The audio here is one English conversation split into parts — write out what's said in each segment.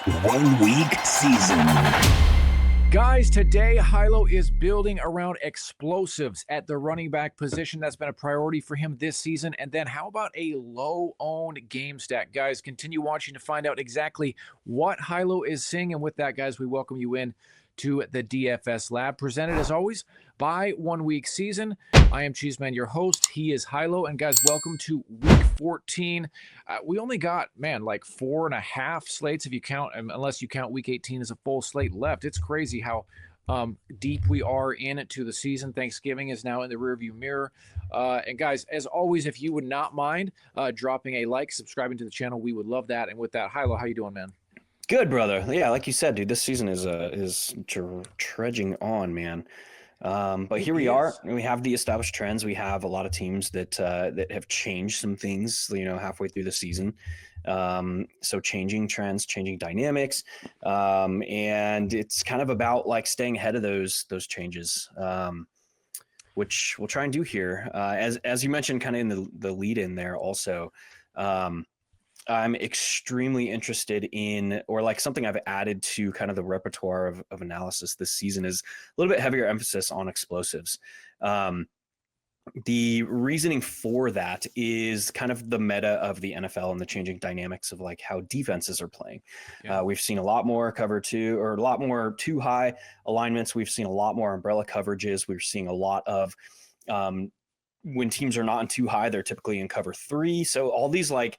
1 week season. Guys, today Hilow is building around explosives at the running back position. That's been a priority for him this season. And then how about a low-owned game stack? Guys, continue watching to find out exactly what Hilow is seeing. And with that, guys, we welcome you in to the DFS Lab, presented as always by 1 week season. I am Cheeseman, your host. He is Hilow. And guys, welcome to week 14. We only got, like 4.5 slates if you count, unless you count week 18 as a full slate left. It's crazy how deep we are into the season. Thanksgiving is now in the rearview mirror. And guys, as always, if you would not mind dropping a like, subscribing to the channel, we would love that. And with that, Hilow, how you doing, man? Good, brother. Yeah, like you said, dude, this season is trudging on, man. But here we are. We have the established trends. We have a lot of teams that have changed some things, halfway through the season. So changing trends, changing dynamics, and it's kind of about like staying ahead of those changes, which we'll try and do here. As you mentioned, kind of in the lead in there also. I'm extremely interested in, or like something I've added to kind of the repertoire of analysis this season is a little bit heavier emphasis on explosives. The reasoning for that is kind of the meta of the NFL and the changing dynamics of like how defenses are playing. Yeah. We've seen a lot more cover two, or a lot more too high alignments. We've seen a lot more umbrella coverages. We're seeing a lot of, when teams are not in too high, they're typically in cover 3. So all these like,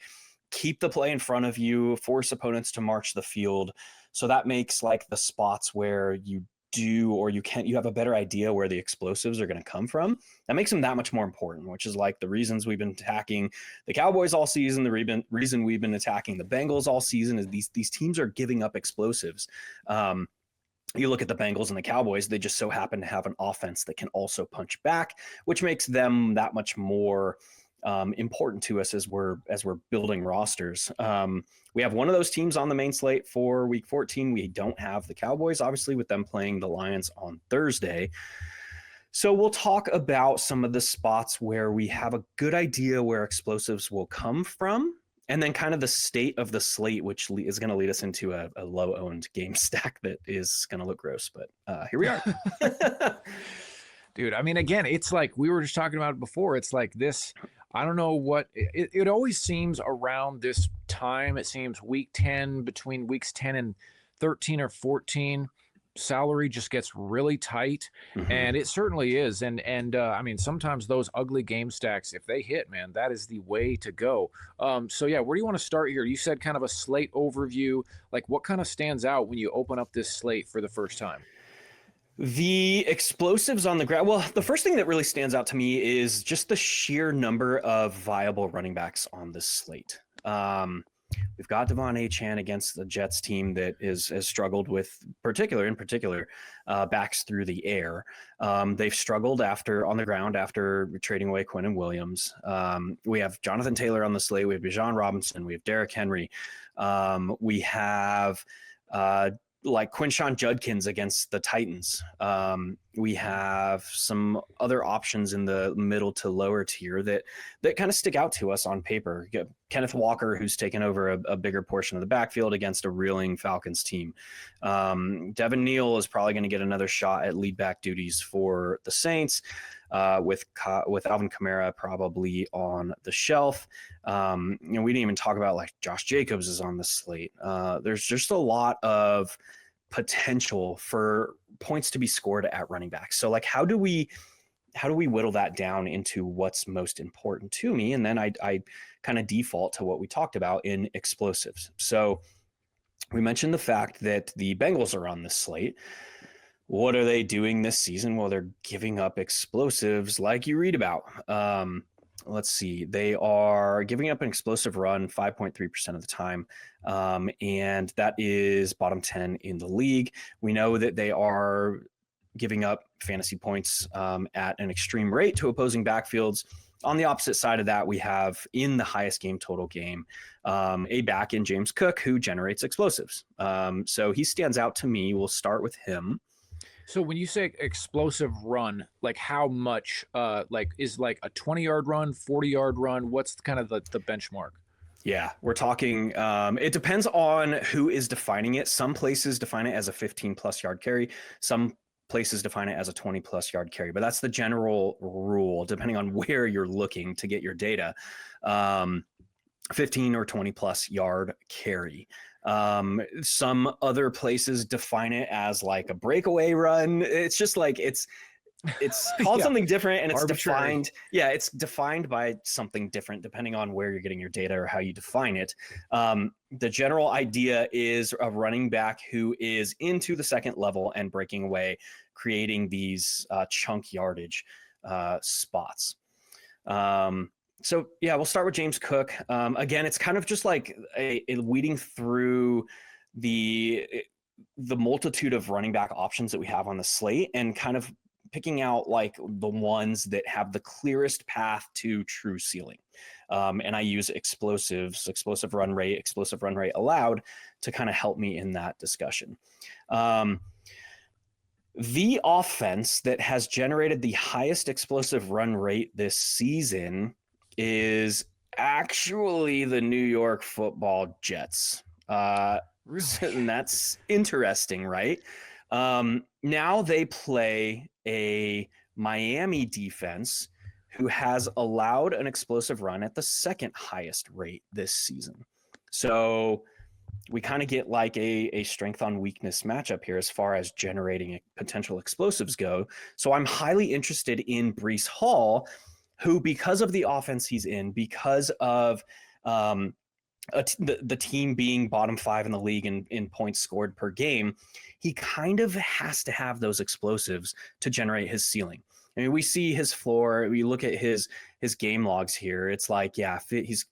keep the play in front of you, force opponents to march the field. So that makes like the spots where you do, or you have a better idea where the explosives are going to come from. That makes them that much more important, which is like the reasons we've been attacking the Cowboys all season. The reason we've been attacking the Bengals all season is these teams are giving up explosives. You look at the Bengals and the Cowboys, they just so happen to have an offense that can also punch back, which makes them that much more important to us as we're building rosters. We have one of those teams on the main slate for week 14. We don't have the Cowboys, obviously, with them playing the Lions on Thursday. So we'll talk about some of the spots where we have a good idea where explosives will come from, and then kind of the state of the slate, which is going to lead us into a low-owned game stack that is going to look gross. But here we are. Dude, I mean, again, it's like we were just talking about it before. It's like this, I don't know what, it always seems around this time. It seems week 10, between weeks 10 and 13 or 14, salary just gets really tight. Mm-hmm. And it certainly is. And I mean, sometimes those ugly game stacks, if they hit, man, that is the way to go. So yeah, where do you want to start here? You said kind of a slate overview. Like what kind of stands out when you open up this slate for the first time? The explosives on the ground. Well, the first thing that really stands out to me is just the sheer number of viable running backs on this slate. We've got Devon Achane against the Jets team that has struggled with in particular backs through the air. They've struggled on the ground after trading away Quinnen Williams. We have Jonathan Taylor on the slate. We have Bijan Robinson. We have Derrick Henry. We have like Quinshon Judkins against the Titans. We have some other options in the middle to lower tier that kind of stick out to us on paper. Kenneth Walker, who's taken over a bigger portion of the backfield against a reeling Falcons team. Devin Neal is probably going to get another shot at lead back duties for the Saints, with Alvin Kamara probably on the shelf. We didn't even talk about like Josh Jacobs is on the slate. There's just a lot of potential for points to be scored at running back. So like, how do we whittle that down into what's most important to me? And then I kind of default to what we talked about in explosives. So we mentioned the fact that the Bengals are on this slate. What are they doing this season? Well, they're giving up explosives like you read about. Let's see. They are giving up an explosive run 5.3% of the time. And that is bottom 10 in the league. We know that they are giving up fantasy points at an extreme rate to opposing backfields. On the opposite side of that, we have in the highest game total game, a back in James Cook who generates explosives. So he stands out to me. We'll start with him. So when you say explosive run, like how much, like is like a 20-yard run, 40-yard run? What's kind of the benchmark? Yeah, we're talking, it depends on who is defining it. Some places define it as a 15 plus yard carry. Some places define it as a 20 plus yard carry, but that's the general rule, depending on where you're looking to get your data. 15 or 20 plus yard carry. Some other places define it as like a breakaway run. It's just like, it's called something different, and it's arbitrary. defined. Yeah, it's defined by something different depending on where you're getting your data or how you define it. The general idea is a running back who is into the second level and breaking away, creating these chunk yardage spots. So yeah, we'll start with James Cook. Again, it's kind of just like a weeding through the multitude of running back options that we have on the slate, and kind of picking out like the ones that have the clearest path to true ceiling. And I use explosive run rate allowed to kind of help me in that discussion. The offense that has generated the highest explosive run rate this season is actually the New York Football Jets. And that's interesting, right? Now they play a Miami defense who has allowed an explosive run at the second highest rate this season. So we kind of get like a strength on weakness matchup here as far as generating potential explosives go. So I'm highly interested in Breece Hall, who, because of the offense he's in, because of the team being bottom 5 in the league in points scored per game, he kind of has to have those explosives to generate his ceiling. I mean, we see his floor. We look at his game logs here. It's like, yeah, he's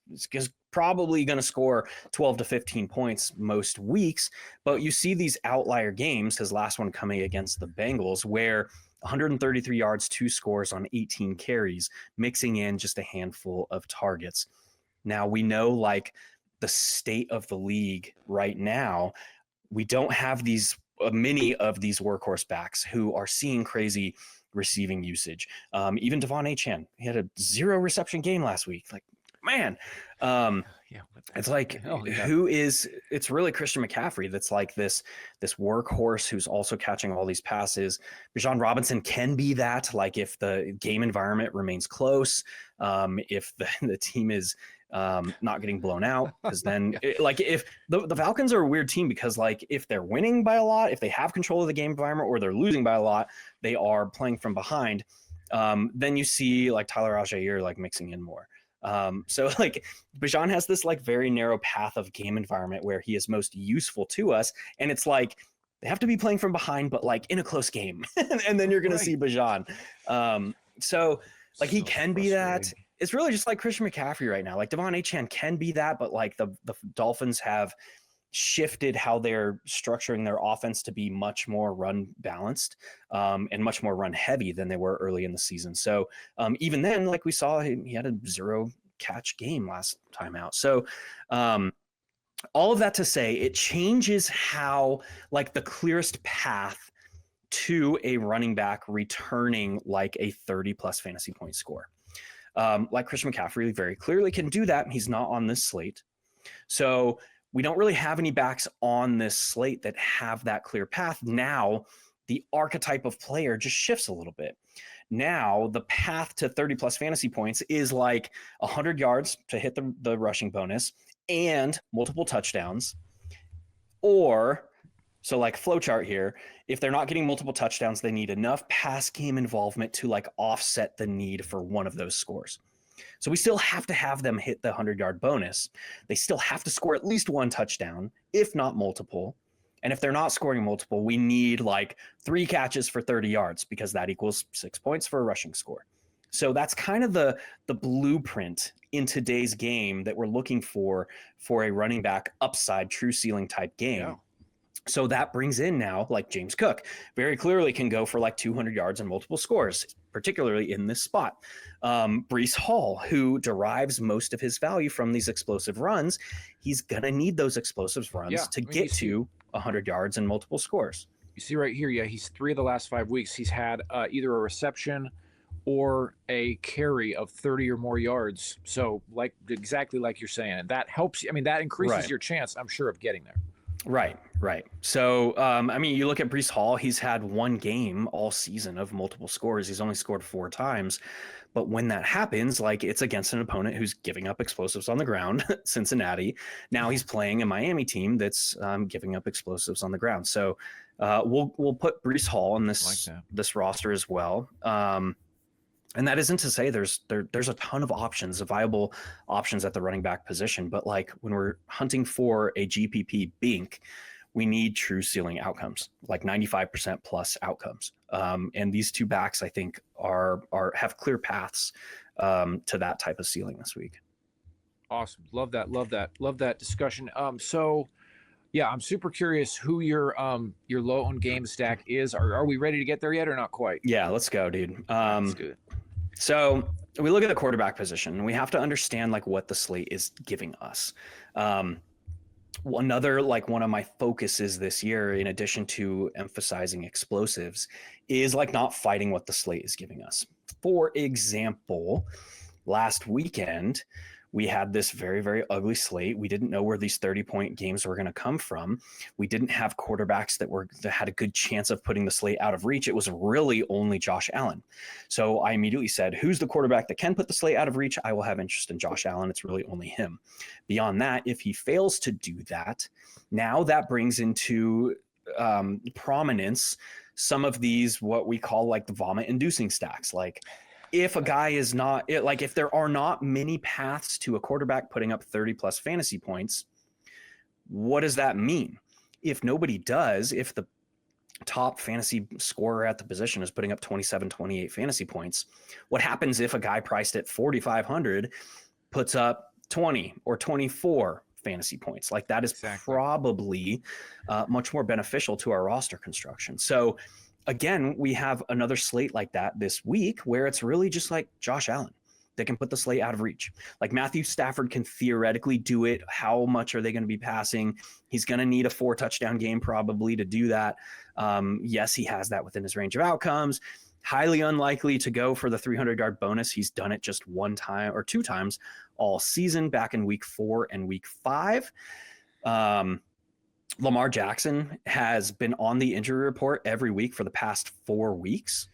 probably going to score 12 to 15 points most weeks. But you see these outlier games, his last one coming against the Bengals, where 133 yards, 2 scores on 18 carries, mixing in just a handful of targets. Now, we know like the state of the league right now, we don't have many of these workhorse backs who are seeing crazy receiving usage. Even Devon Achane, he had a 0 reception game last week. Like, man, it's like, it's really Christian McCaffrey that's like this workhorse who's also catching all these passes. Bijan Robinson can be that, like if the game environment remains close, if the team is not getting blown out, because then if the Falcons are a weird team, because like if they're winning by a lot, if they have control of the game environment, or they're losing by a lot, they are playing from behind. Then you see like Tyler Algier like mixing in more. So like Bijan has this like very narrow path of game environment where he is most useful to us, and it's like they have to be playing from behind, but like in a close game, and then you're gonna see Bijan. So like he can be that. It's really just like Christian McCaffrey right now. Like Devon Achane can be that, but like the Dolphins have shifted how they're structuring their offense to be much more run balanced and much more run heavy than they were early in the season. So even then, like we saw, he had a 0 catch game last time out. So all of that to say, it changes how like the clearest path to a running back returning like a 30 plus fantasy point score. Like Christian McCaffrey very clearly can do that. He's not on this slate. So we don't really have any backs on this slate that have that clear path. Now, the archetype of player just shifts a little bit. Now, the path to 30 plus fantasy points is like 100 yards to hit the rushing bonus and multiple touchdowns. Or, so like flowchart here, if they're not getting multiple touchdowns, they need enough pass game involvement to like offset the need for one of those scores. So we still have to have them hit the 100-yard bonus. They still have to score at least 1 touchdown, if not multiple. And if they're not scoring multiple, we need like 3 catches for 30 yards, because that equals 6 points for a rushing score. So that's kind of the blueprint in today's game that we're looking for a running back upside, true ceiling type game. Yeah. So that brings in now like James Cook very clearly can go for like 200 yards and multiple scores, particularly in this spot. Breece Hall, who derives most of his value from these explosive runs, he's going to need those explosive runs to get to 100 yards and multiple scores. You see right here, he's 3 of the last 5 weeks. He's had either a reception or a carry of 30 or more yards. So like exactly like you're saying, and that helps. I mean, that increases Right. your chance, I'm sure, of getting there. Right. So, I mean, you look at Breece Hall, he's had one game all season of multiple scores. He's only scored 4 times. But when that happens, like it's against an opponent who's giving up explosives on the ground, Cincinnati. Now he's playing a Miami team that's giving up explosives on the ground. So we'll put Breece Hall in this roster as well. And that isn't to say there's a ton of options, viable options at the running back position. But like when we're hunting for a GPP bink, we need true ceiling outcomes, like 95% plus outcomes. And these two backs, I think, have clear paths to that type of ceiling this week. Awesome. Love that discussion. So yeah, I'm super curious who your low owned game stack is. Are we ready to get there yet or not quite? Yeah, let's go, dude. Let's do it. So we look at the quarterback position, and we have to understand like what the slate is giving us. Another like one of my focuses this year, in addition to emphasizing explosives, is like not fighting what the slate is giving us. For example, last weekend, we had this very, very ugly slate. We didn't know where these 30-point games were going to come from. We didn't have quarterbacks that had a good chance of putting the slate out of reach. It was really only Josh Allen. So I immediately said, who's the quarterback that can put the slate out of reach? I will have interest in Josh Allen. It's really only him. Beyond that, if he fails to do that, now that brings into prominence some of these, what we call like the vomit inducing stacks. Like, if a guy is not like, if there are not many paths to a quarterback putting up 30 plus fantasy points, what does that mean? If nobody does, if the top fantasy scorer at the position is putting up 27, 28 fantasy points, what happens if a guy priced at 4,500 puts up 20 or 24 fantasy points? Like that is probably much more beneficial to our roster construction. So again, we have another slate like that this week where it's really just like Josh Allen. They can put the slate out of reach. Like Matthew Stafford can theoretically do it. How much are they going to be passing? He's going to need a 4 touchdown game probably to do that. Yes, he has that within his range of outcomes. Highly unlikely to go for the 300-yard bonus. He's done it just 1 time or 2 times all season, back in week 4 and week 5. Lamar Jackson has been on the injury report every week for the past 4 weeks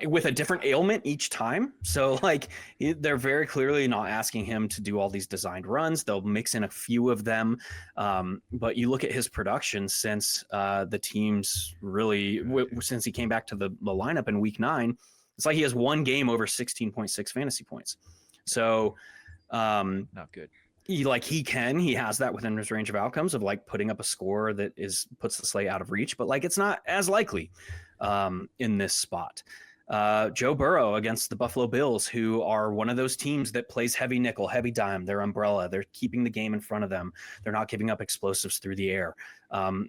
with a different ailment each time. So like they're very clearly not asking him to do all these designed runs. They'll mix in a few of them. But you look at his production since the team's really, since he came back to the lineup in week 9, it's like he has 1 game over 16.6 fantasy points. So not good. He has that within his range of outcomes of like putting up a score that puts the slate out of reach, but like it's not as likely in this spot. Joe Burrow against the Buffalo Bills, who are one of those teams that plays heavy nickel, heavy dime, their umbrella. They're keeping the game in front of them. They're not giving up explosives through the air.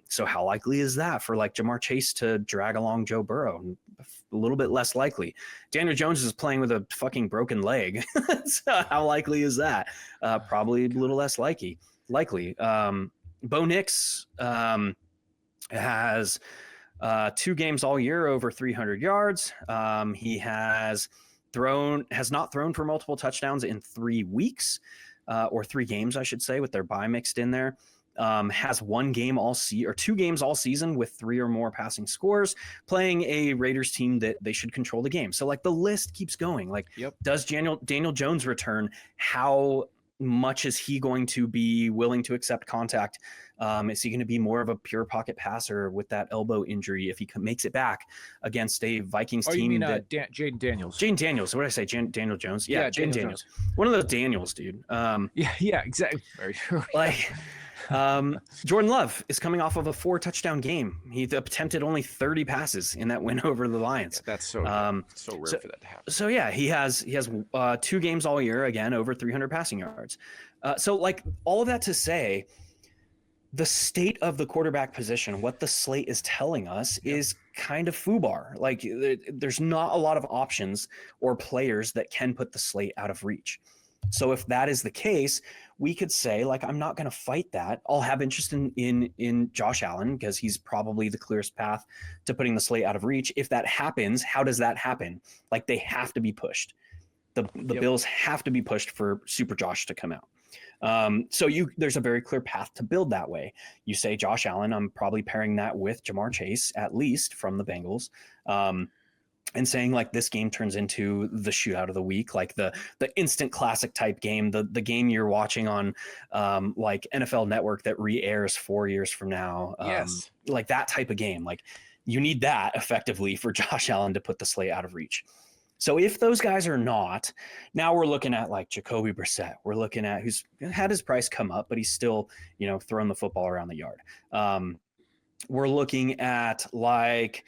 So how likely is that for like Jamar Chase to drag along Joe Burrow? A little bit less likely. Daniel Jones is playing with a fucking broken leg. So how likely is that? Probably a little less likely. Bo Nix has 2 games all year over 300 yards. He has not thrown for multiple touchdowns in 3 weeks, or 3 games, I should say, with their bye mixed in there. Has 1 game or 2 games all season with 3 or more passing scores, playing a Raiders team that they should control the game. So like the list keeps going. Like, Does Daniel Jones return? How much is he going to be willing to accept contact? Is he going to be more of a pure pocket passer with that elbow injury if he makes it back against a Vikings team? You mean Jaden Daniels? Jaden Daniels. What did I say? Daniel Jones? Yeah, Jaden Daniels. One of those Daniels, dude. Yeah, exactly. Very true. Like, Jordan Love is coming off of a 4 touchdown game. He attempted only 30 passes in that win over the Lions. Yeah, that's so rare for that to happen. So yeah, he has 2 games all year, again, over 300 passing yards. So like all of that to say, the state of the quarterback position, what the slate is telling us is kind of foobar. Like there's not a lot of options or players that can put the slate out of reach. So if that is the case, we could say, like, I'm not going to fight that. I'll have interest in Josh Allen because he's probably the clearest path to putting the slate out of reach. If that happens, how does that happen? Like, they have to be pushed. The Bills have to be pushed for Super Josh to come out. So there's a very clear path to build that way. You say Josh Allen, I'm probably pairing that with Jamar Chase, at least from the Bengals. And saying like this game turns into the shootout of the week, like the instant classic type game, the game you're watching on like NFL Network that re-airs 4 years from now. Yes. Like that type of game. Like you need that effectively for Josh Allen to put the slate out of reach. So if those guys are not, now we're looking at like Jacoby Brissett. We're looking at who's had his price come up, but he's still, throwing the football around the yard. We're looking at like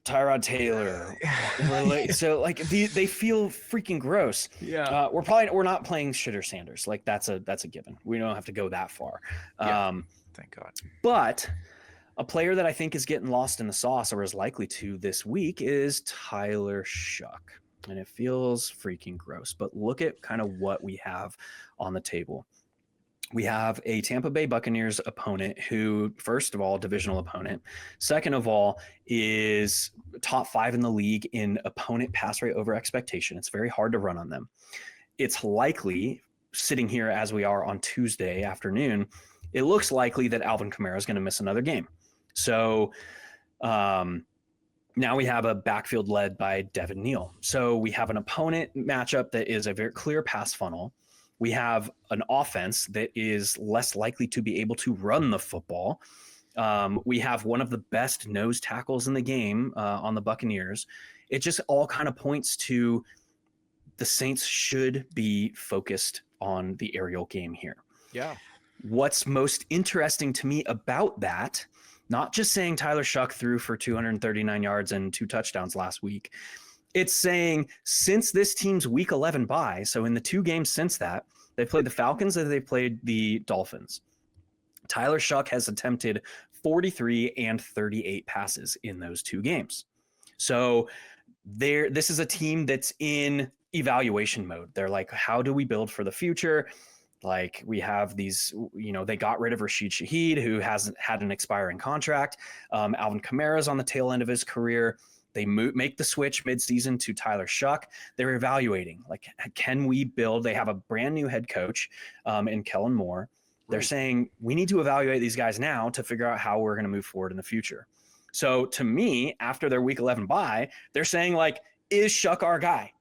Tyrod Taylor. So like they feel freaking gross. Yeah. We're not playing Shitter Sanders. Like that's a given. We don't have to go that far. Thank God. But a player that I think is getting lost in the sauce, or is likely to this week, is Tyler Shough. And it feels freaking gross. But look at kind of what we have on the table. We have a Tampa Bay Buccaneers opponent who, first of all, divisional opponent. Second of all, is top 5 in the league in opponent pass rate over expectation. It's very hard to run on them. It's likely, sitting here as we are on Tuesday afternoon, it looks likely that Alvin Kamara is going to miss another game. So now we have a backfield led by Devin Neal. So we have an opponent matchup that is a very clear pass funnel. We have an offense that is less likely to be able to run the football. We have one of the best nose tackles in the game on the Buccaneers. It just all kind of points to the Saints should be focused on the aerial game here. Yeah. What's most interesting to me about that, not just saying Tyler Shough threw for 239 yards and 2 touchdowns last week. It's saying since this team's week 11 bye, so in the 2 games since that, they played the Falcons and they played the Dolphins. Tyler Shough has attempted 43 and 38 passes in those 2 games. So this is a team that's in evaluation mode. They're like, how do we build for the future? Like we have these, they got rid of Rashid Shaheed, who hasn't had an expiring contract. Alvin Kamara's on the tail end of his career. They make the switch midseason to Tyler Shough. They're evaluating, like, can we build? They have a brand new head coach in Kellen Moore. They're saying we need to evaluate these guys now to figure out how we're going to move forward in the future. So to me, after their week 11 bye, they're saying like, is Shough our guy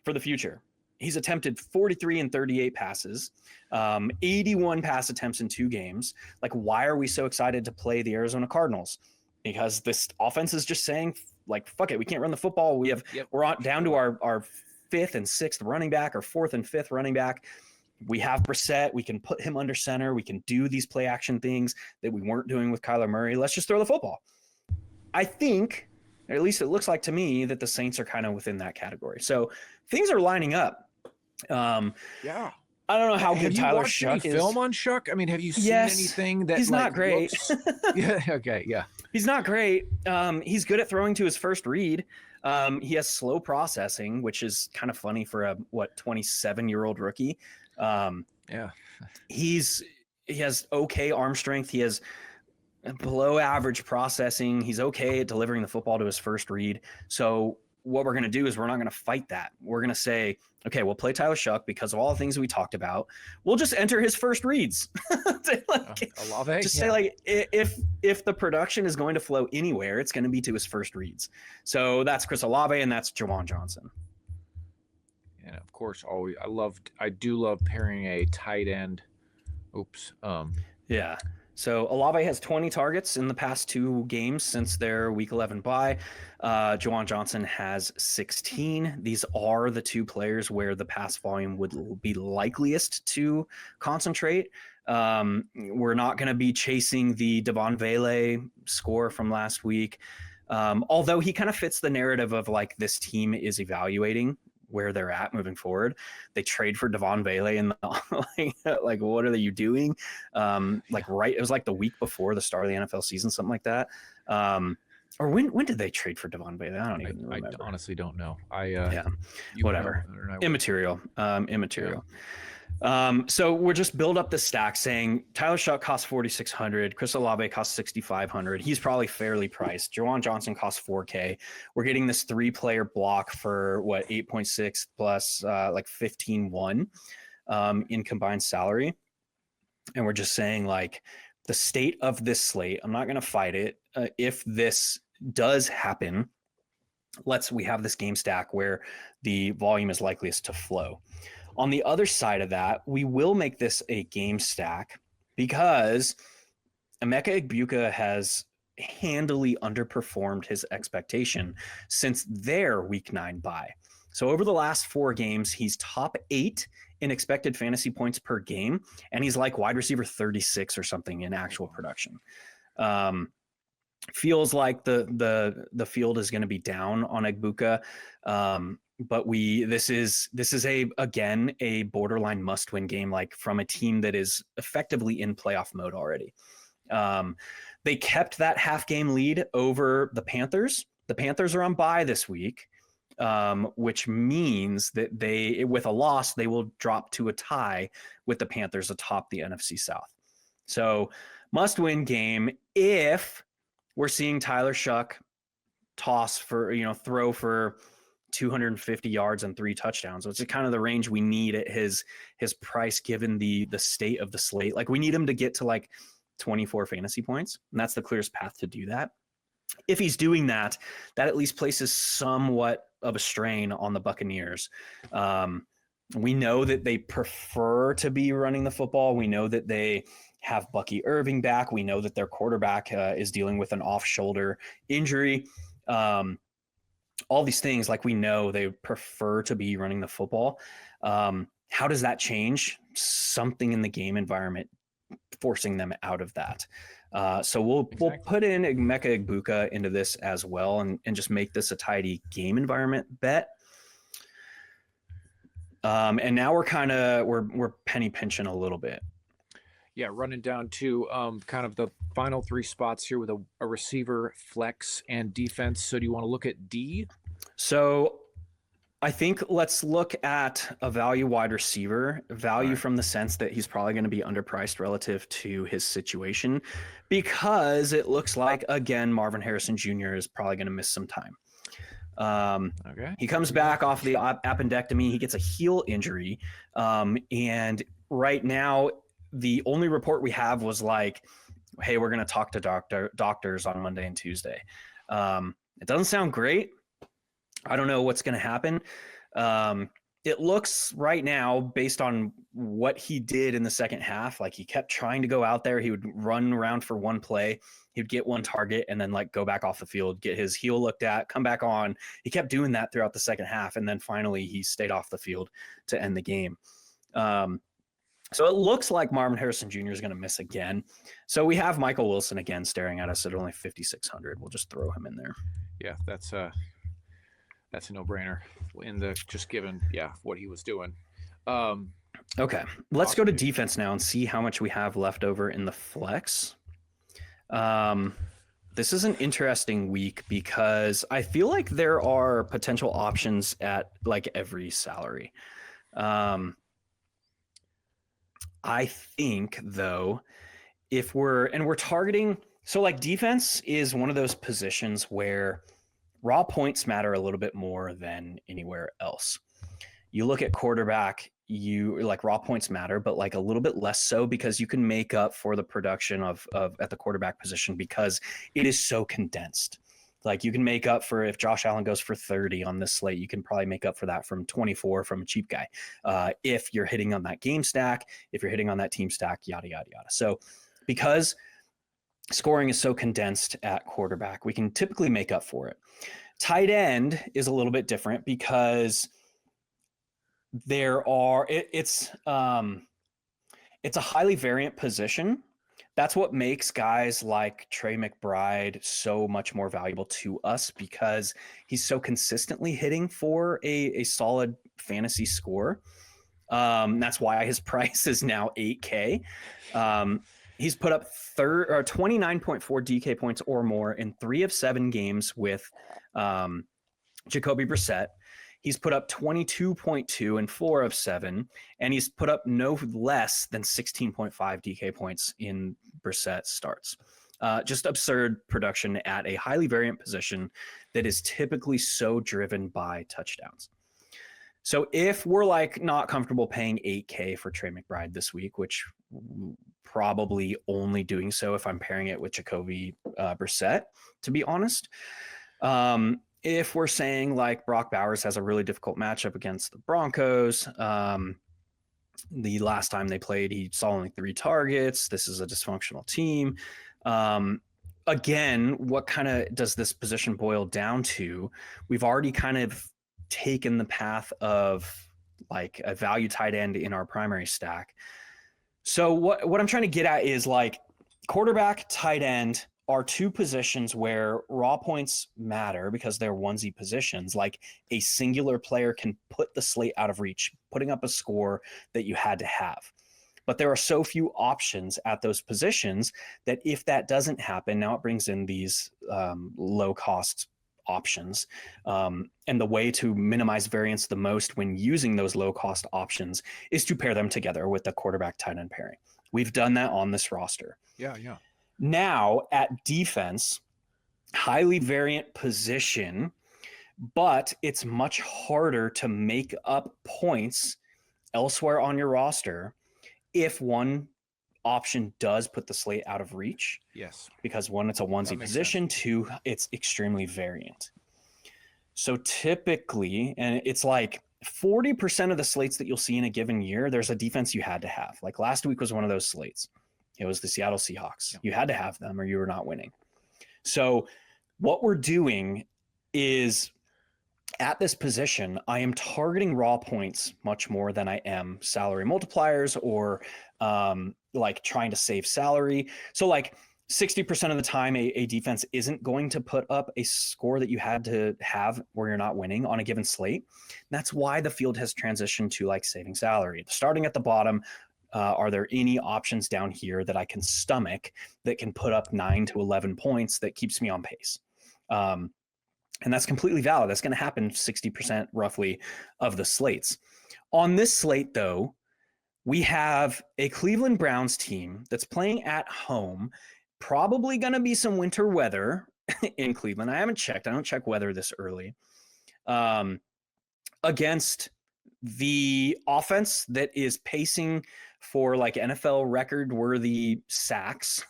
for the future? He's attempted 43 and 38 passes, 81 pass attempts in 2 games. Like, why are we so excited to play the Arizona Cardinals? Because this offense is just saying, like, fuck it, we can't run the football. We're down to our 5th and 6th running back, or 4th and 5th running back. We have Brissett. We can put him under center. We can do these play action things that we weren't doing with Kyler Murray. Let's just throw the football. I think, or at least it looks like to me, that the Saints are kind of within that category. So things are lining up. Yeah. I don't know how good Tyler Shough is. Film on Shough? I mean, have you seen anything that he's not great? Yeah. Okay. Yeah. He's not great. He's good at throwing to his first read. He has slow processing, which is kind of funny for a 27-year-old rookie. Yeah. He has okay arm strength. He has below average processing. He's okay at delivering the football to his first read. So what we're going to do is we're not going to fight that. We're going to say, okay, we'll play Tyler Shough because of all the things we talked about. We'll just enter his first reads. Olave, just say like, if the production is going to flow anywhere, it's going to be to his first reads. So that's Chris Olave and that's Juwan Johnson. And of course, I do love pairing a tight end. Yeah. So Olave has 20 targets in the past 2 games since their week 11 bye. Juwan Johnson has 16. These are the 2 players where the pass volume would be likeliest to concentrate. We're not going to be chasing the Devon Vele score from last week. Although he kind of fits the narrative of like this team is evaluating where they're at moving forward. They trade for Devon Vele and like what are you doing? It was like the week before the start of the NFL season, something like that. Or when did they trade for Devon Vele? I don't even remember. I honestly don't know. Whatever. Immaterial. So we're just build up the stack saying Tyler Shough costs 4,600, Chris Olave costs 6,500. He's probably fairly priced. Jawan Johnson costs 4K. We're getting this 3-player block for what 8.6 plus like 15.1 in combined salary. And we're just saying like the state of this slate, I'm not going to fight it. If this does happen, we have this game stack where the volume is likeliest to flow. On the other side of that, we will make this a game stack because Emeka Egbuka has handily underperformed his expectation since their week 9 bye. So over the last 4 games, he's top 8 in expected fantasy points per game, and he's like wide receiver 36 or something in actual production. Feels like the field is going to be down on Egbuka. But this is again a borderline must-win game, like from a team that is effectively in playoff mode already. They kept that half-game lead over the Panthers. The Panthers are on bye this week, which means that with a loss, they will drop to a tie with the Panthers atop the NFC South. So must-win game if we're seeing Tyler Shough throw for 250 yards and 3 touchdowns. So it's kind of the range we need at his price, given the state of the slate. Like we need him to get to like 24 fantasy points, and that's the clearest path to do that. If he's doing that, that at least places somewhat of a strain on the Buccaneers. We know that they prefer to be running the football. We know that they have Bucky Irving back. We know that their quarterback is dealing with an off-shoulder injury. All these things, like we know they prefer to be running the football. How does that change? Something in the game environment forcing them out of that. So we'll put in Emeka Egbuka into this as well and just make this a tidy game environment bet. And now we're penny pinching a little bit. Yeah, running down to kind of the final 3 spots here with a receiver, flex, and defense. So do you want to look at D? So I think let's look at a value wide receiver, from the sense that he's probably going to be underpriced relative to his situation, because it looks like, again, Marvin Harrison Jr. is probably going to miss some time. He comes back off the appendectomy. He gets a heel injury. And right now, the only report we have was like, hey, we're going to talk to doctors on Monday and Tuesday. It doesn't sound great. I don't know what's going to happen. It looks right now, based on what he did in the second half, like he kept trying to go out there. He would run around for 1 play. He'd get 1 target and then like go back off the field, get his heel looked at, come back on. He kept doing that throughout the second half. And then finally he stayed off the field to end the game. So it looks like Marvin Harrison Jr. is going to miss again. So we have Michael Wilson again staring at us at only 5,600. We'll just throw him in there. Yeah, that's a no-brainer just given what he was doing. Okay, let's go to defense now and see how much we have left over in the flex. This is an interesting week because I feel like there are potential options at like every salary. I think though, if we're targeting, so like defense is one of those positions where raw points matter a little bit more than anywhere else. You look at quarterback, raw points matter, but like a little bit less so because you can make up for the production of at the quarterback position because it is so condensed. Like you can make up for if Josh Allen goes for 30 on this slate, you can probably make up for that from 24 from a cheap guy. If you're hitting on that game stack, if you're hitting on that team stack, yada, yada, yada. So because scoring is so condensed at quarterback, we can typically make up for it. Tight end is a little bit different because it's a highly variant position. That's what makes guys like Trey McBride so much more valuable to us because he's so consistently hitting for a solid fantasy score. That's why his price is now $8K. He's put up 29.4 DK points or more in 3 of 7 games with Jacoby Brissett. He's put up 22.2 in 4 of 7, and he's put up no less than 16.5 DK points in Brissett starts. Just absurd production at a highly variant position that is typically so driven by touchdowns. So if we're like not comfortable paying $8K for Trey McBride this week, which probably only doing so if I'm pairing it with Jacoby Brissett, to be honest. If we're saying like Brock Bowers has a really difficult matchup against the Broncos, the last time they played, he saw only 3 targets. This is a dysfunctional team. Again, what kind of does this position boil down to? We've already kind of taken the path of like a value tight end in our primary stack. So what I'm trying to get at is like quarterback, tight end are 2 positions where raw points matter because they're onesie positions. Like a singular player can put the slate out of reach, putting up a score that you had to have. But there are so few options at those positions that if that doesn't happen, now it brings in these low cost options. And the way to minimize variance the most when using those low cost options is to pair them together with the quarterback tight end pairing. We've done that on this roster. Yeah. Now at defense, highly variant position, but it's much harder to make up points elsewhere on your roster if one option does put the slate out of reach. Yes. Because 1, it's a onesie position. 2, it's extremely variant. So typically, and it's like 40% of the slates that you'll see in a given year, there's a defense you had to have. Like last week was one of those slates. It was the Seattle Seahawks. Yeah. You had to have them or you were not winning. So what we're doing is at this position, I am targeting raw points much more than I am salary multipliers or like trying to save salary. So like 60% of the time, a defense isn't going to put up a score that you had to have where you're not winning on a given slate. That's why the field has transitioned to like saving salary. Starting at the bottom, are there any options down here that I can stomach that can put up 9 to 11 points that keeps me on pace? And that's completely valid. That's going to happen 60% roughly of the slates. On this slate, though, we have a Cleveland Browns team that's playing at home, probably going to be some winter weather in Cleveland. I haven't checked. I don't check weather this early. Against the offense that is pacing for like NFL record-worthy sacks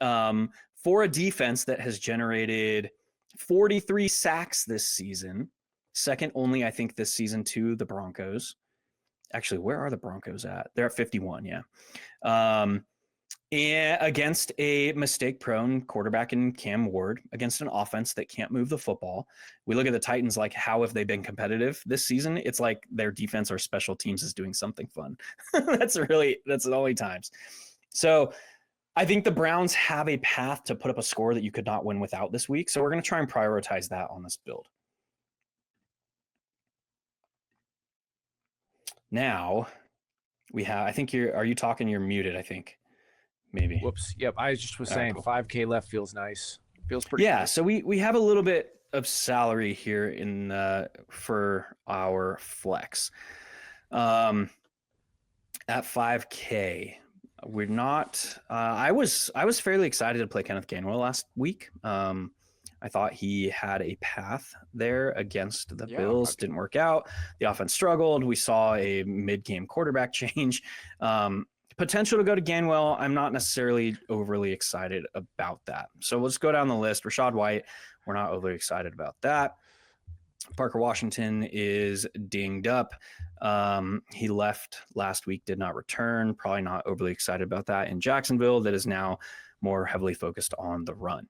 for a defense that has generated 43 sacks this season, second only, I think, this season to the Broncos. Actually, where are the Broncos at? They're at 51, yeah. And against a mistake-prone quarterback in Cam Ward, against an offense that can't move the football. We look at the Titans, like, how have they been competitive this season? It's like their defense or special teams is doing something fun. That's the only times. So I think the Browns have a path to put up a score that you could not win without this week. So we're going to try and prioritize that on this build. Now we have, I think are you talking? You're muted, I think. Maybe. Whoops. Yep. I just was saying cool. 5K left feels nice. Feels pretty Yeah. nice. So we have a little bit of salary here for our flex. At 5K. We're not. I was fairly excited to play Kenneth Gainwell last week. I thought he had a path there against the Bills. Didn't work out. The offense struggled. We saw a mid-game quarterback change. Potential to go to Gainwell. I'm not necessarily overly excited about that. So let's go down the list. Rachaad White. We're not overly excited about that. Parker Washington is dinged up. He left last week, did not return. Probably not overly excited about that. In Jacksonville, that is now more heavily focused on the run.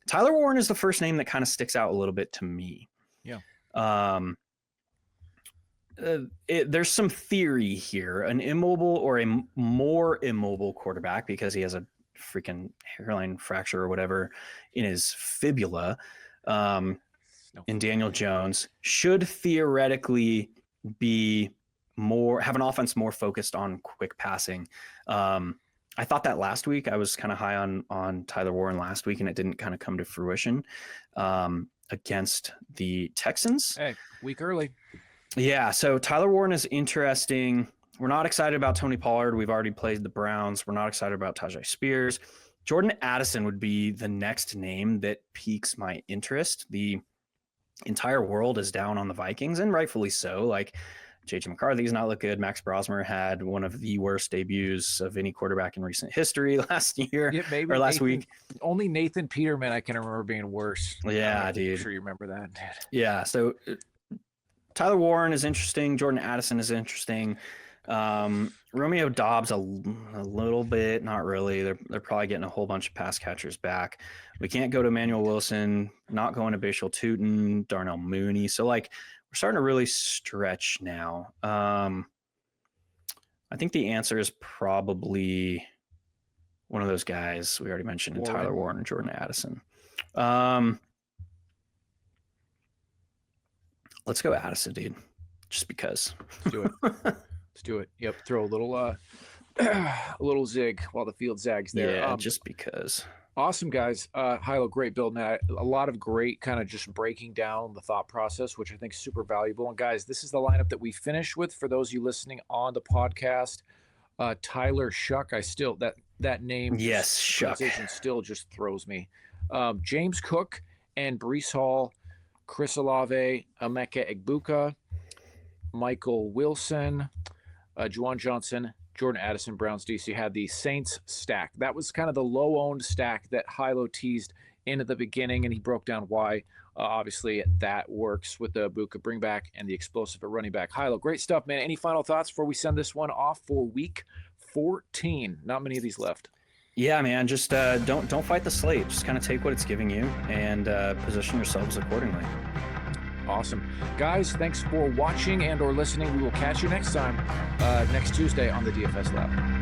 Tyler Warren is the first name that kind of sticks out a little bit to me. Yeah. There's some theory here. An immobile or a more immobile quarterback, because he has a freaking hairline fracture or whatever in his fibula, in Daniel Jones, should theoretically have an offense more focused on quick passing. I thought that last week. I was kind of high on Tyler Warren last week, and it didn't kind of come to fruition. against the Texans. Hey, week early. Yeah, so Tyler Warren is interesting. We're not excited about Tony Pollard. We've already played the Browns. We're not excited about Tajay Spears. Jordan Addison would be the next name that piques my interest. The entire world is down on the Vikings, and rightfully so. Like, J.J. McCarthy's not look good. Max Brosmer had one of the worst debuts of any quarterback in recent history last year, maybe or last week. Only Nathan Peterman I can remember being worse. Yeah, dude. I'm sure you remember that. Yeah, so Tyler Warren is interesting. Jordan Addison is interesting. Romeo Dobbs a little bit, not really. They're probably getting a whole bunch of pass catchers back. We can't go to Emmanuel Wilson, not going to Bashal Tutin, Darnell Mooney. So, like, we're starting to really stretch now. I think the answer is probably one of those guys we already mentioned, in Tyler Warren and Jordan Addison. Let's go Addison, dude. Just because. Let's do it. Let's do it. Yep. Throw a little zig while the field zags there. Yeah, just because. Awesome, guys. Hilow, great build, man. A lot of great kind of just breaking down the thought process, which I think is super valuable. And guys, this is the lineup that we finish with. For those of you listening on the podcast, Tyler Shough. That name, yes, Shough, still just throws me. James Cook and Breece Hall, Chris Olave, Emeka Egbuka, Michael Wilson, Juwan Johnson, Jordan Addison, Browns DC had the Saints stack. That was kind of the low-owned stack that Hilow teased in at the beginning, and he broke down why. Obviously, that works with the Egbuka bring back and the explosive at running back. Hilow, great stuff, man. Any final thoughts before we send this one off for week 14? Not many of these left. Yeah, man. Just don't fight the slate. Just kind of take what it's giving you and position yourselves accordingly. Awesome. Guys, thanks for watching and or listening. We will catch you next time, next Tuesday on the DFS Lab.